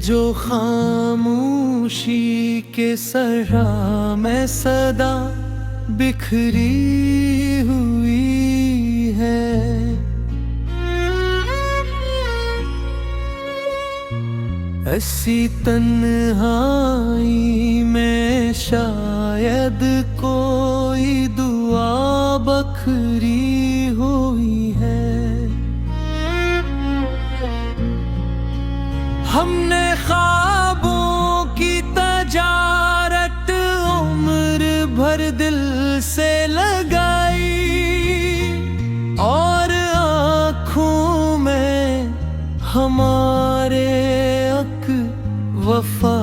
जो खामोशी के सरा में सदा बिखरी हुई है। ऐसी तन्हाई में शायद कोई दुआ बखरी हुई है। हमने ख्वाबों की तजारत उम्र भर दिल से लगाई और आँखों में हमारे अक वफा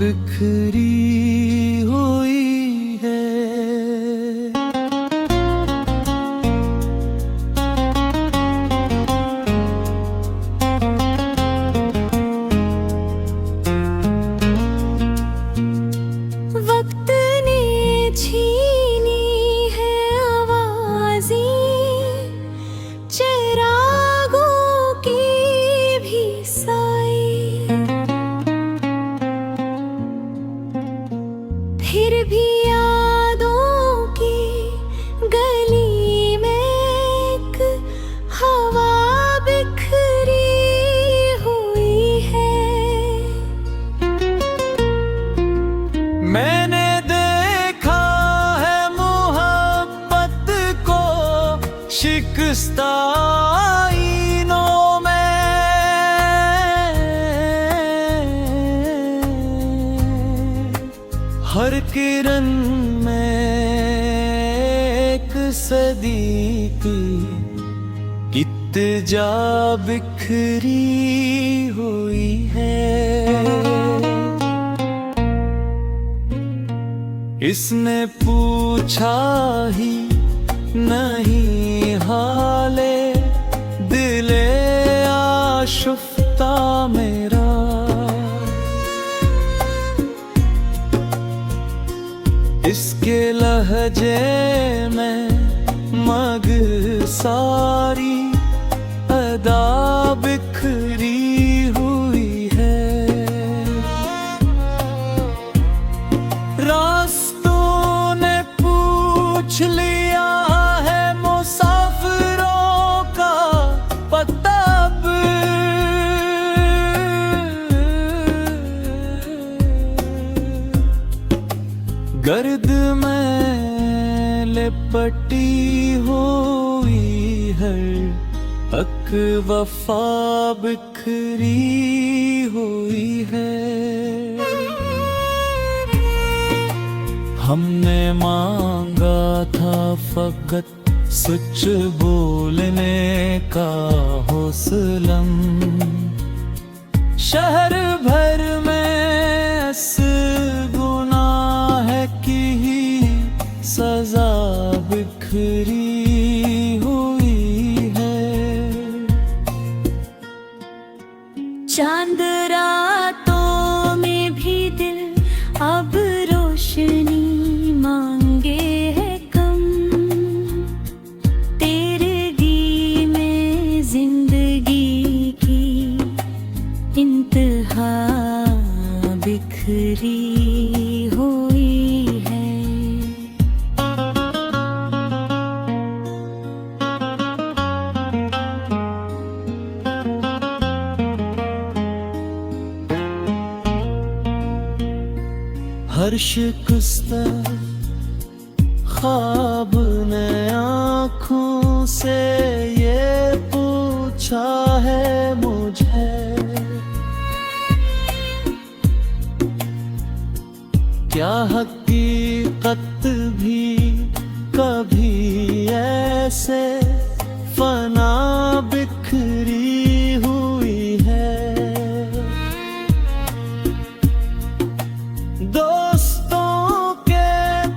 बिखरी हुई है। वक्त ने छीनी है आवाज़ें, चिरागों की भी साई, फिर भी यादों की गली में एक हवा बिखरी हुई है। मैंने देखा है मोहब्बत को शिकस्ता आईनों में, हर किरण में एक सदी की इत्तेजा बिखरी हुई है। इसने पूछा ही नहीं हाले दिले आशुफ्ता मेरा, इसके लहजे में मग सारी अदा बिखरी हुई है। रास्तों ने पूछ लिया है मुसाफिरों का पता अब, गर्द में लिपटी हुई हर अक वफा बिखरी हुई है। हमने मांगा था फकत सच बोलने का हौसलम, शहर भर में इस गुनाह की ही सजा बिखरी हुई है। चांद रातों में भी दिल अब रोशनी मांगे है कम, तेरगी में जिंदगी की इंतहा बिखरी हुई है। हर शिकस्ता ख्वाब ने आँखों से ये पूछा है मुझे, क्या हकीकत भी कभी ऐसे फना बिखरी हुई है। दोस्तों के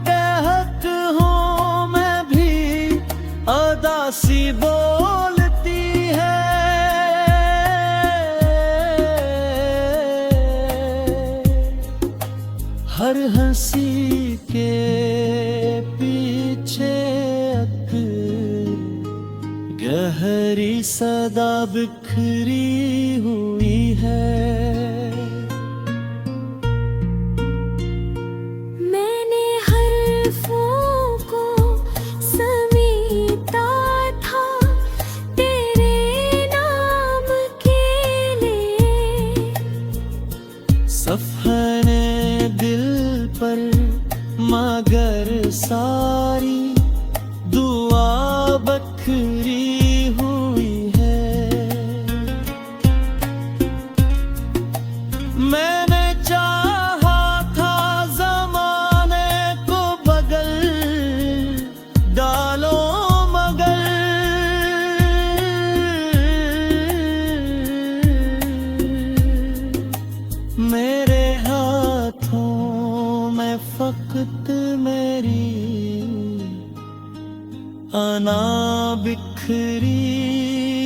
तहत हूँ मैं भी अदासी बोलती है, हर हंसी के पीछे एक गहरी सदा बिखरी हुई है। पर, मगर सारी दुआ बखरी हुई है। मैंने चाहा था ज़माने को बगल डालो, मगर मेरे हाथों में फकत मेरी अना बिखरी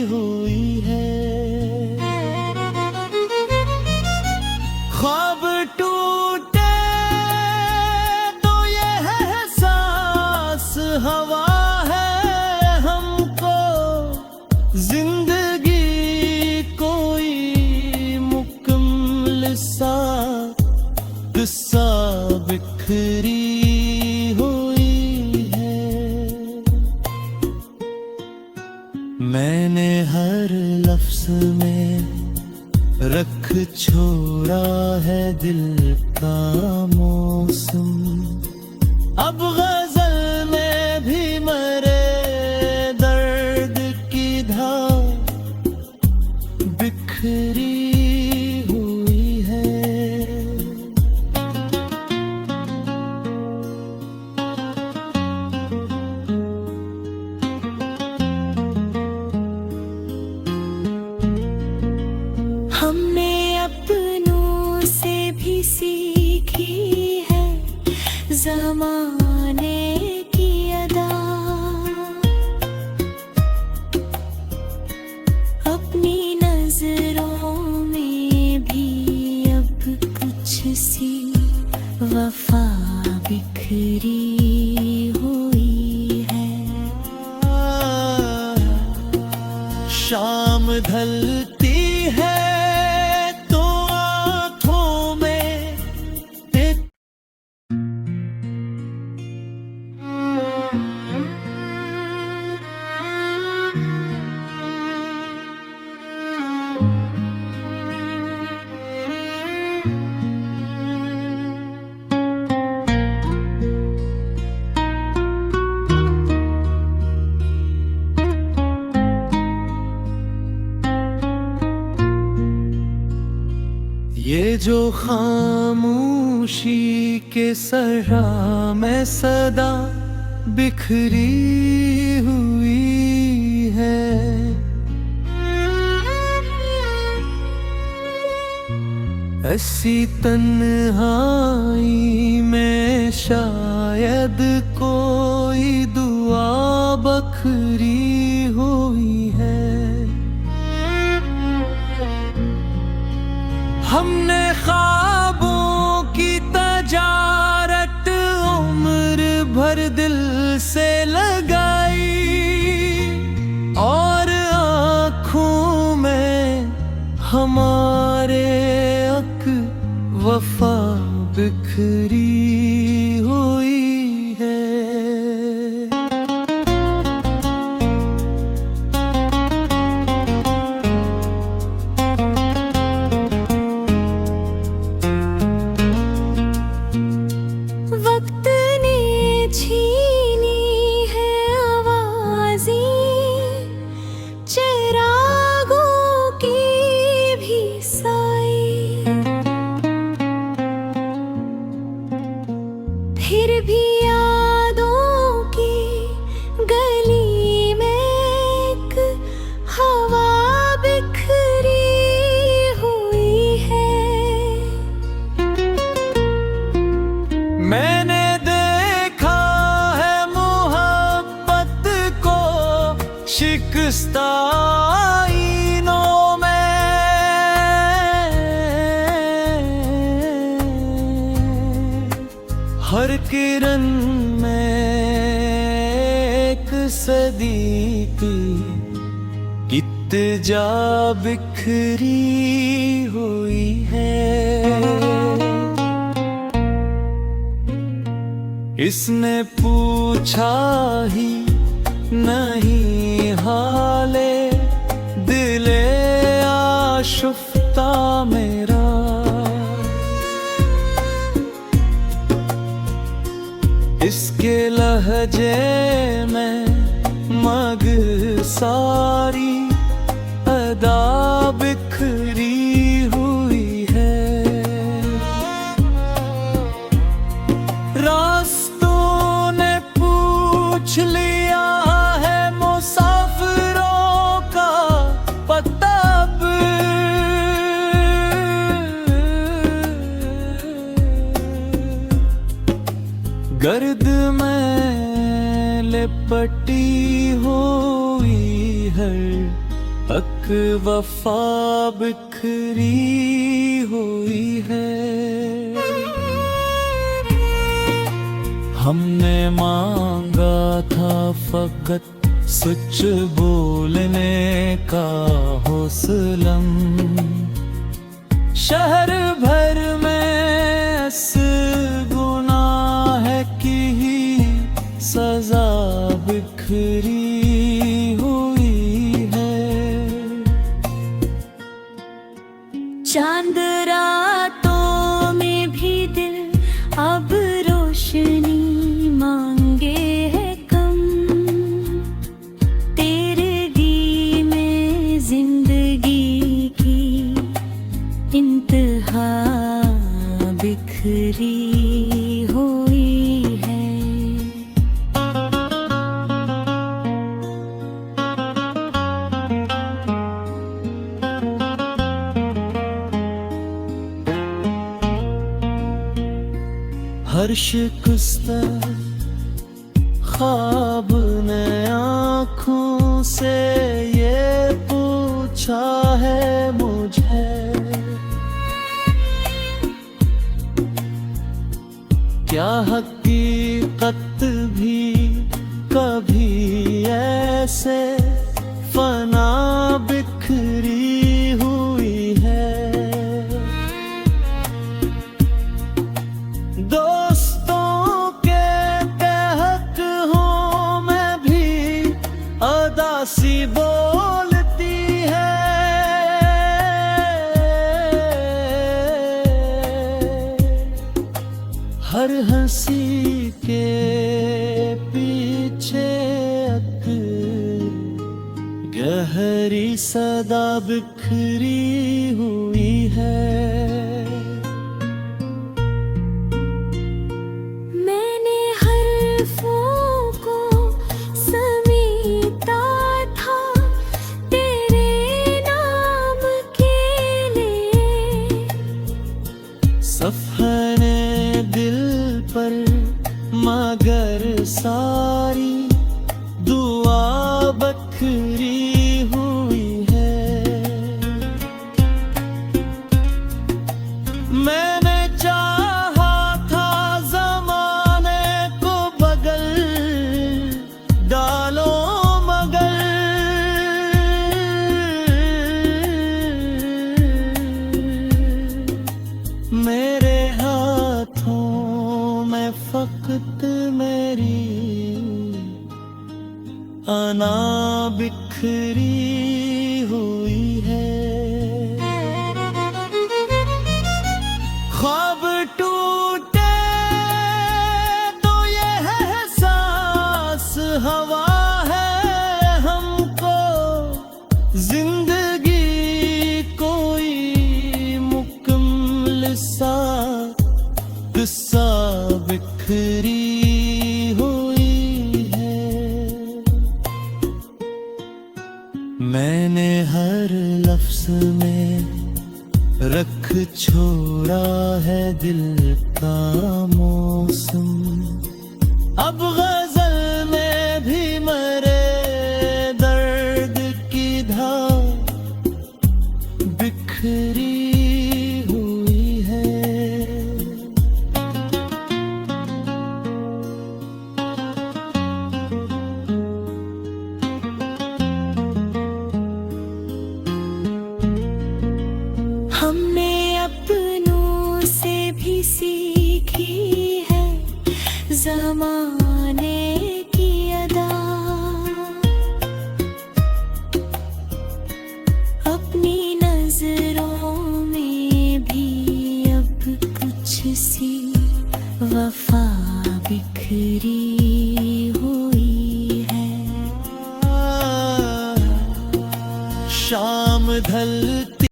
हुई है। ख्वाब टूटे तो ये एहसास हवा है हमको, जिंदगी कोई मुकम्मल सा किस्सा बिखरी हुई है। मैंने हर लफ्ज में रख छोड़ा है दिल का मौसम, अब गजल में भी मरे दर्द की धार बिखरी हुई है। हमने अपनों से भी सीखी है ज़माने की अदा, अपनी नजरों में भी अब कुछ सी वफा बिखरी हुई है। शाम ढलती है तो आँखों में एक ये जो खामोशी के सहरा में सदा बिखरी हुई है। ऐसी तन्हाई में शायद कोई दुआ बखरी हुई है। हमने ख्वाबों की तजारत उम्र भर दिल से लगाई, और आँखों में हमारे अक वफा बिखरी हुई है। वक्त ने छीनी है आवाज़ें चिरागों की भी साई, फिर भी यादों की गली में एक हवा बिखरी हुई है। मैंने देखा है मोहब्बत को शिकस्ता आईनों में, हर किरण में एक सदी की इत्तेजा बिखरी हुई है। इसने पूछा ही नहीं हाले दिले आशुफ्ता मेरा, इसके लहजे में मग सारी अदा बिखरी हुई है। रास्तों ने पूछ लिया है मुसाफिरों का पता। गर्द में लिपटी हुई हर हक वफा बिखरी हुई है। हमने मांगा था फकत सच बोलने का हुस्लम। शहर भर में गुनाह की सजा बिखरी हुई है। चांद रातों में भी दिल अब रोशनी मांगे है कम। तेरगी में जिंदगी की इंतहा बिखरी हुई है। हर शिकस्त ख्वाब ने आँखों से ये पूछा है मुझे, क्या हकीकत भी कभी ऐसे फना बिखरी हुई है। दोस्तों के तहत हूँ मैं भी अदासी बोलती है। हर हंसी के पीछे एक गहरी सदा बिखरी हुई है। मैंने हर्फों को समेटा था तेरे नाम के लिए। सफने दिल पर मगर सारी दुआ बखरी हुई है। मैंने चाहा था ज़माने को बगल डालो मगर मेरे हाथों में फकत मेरी अना बिखरी हुई है। ख्वाब टूटे तो ये एहसास हवा है हमको। जिंदगी कोई मुकम्मल सा किस्सा बिखरी हुई है। मैंने हर लफ्ज में रख छोड़ा है दिल का मौसम। अब गजल में भी मरे दर्द की धार बिखरी हुई है। हमने अपनों से भी सीखी है ज़माने की अदा। अपनी नजरों में भी अब कुछ सी वफा बिखरी बिखरी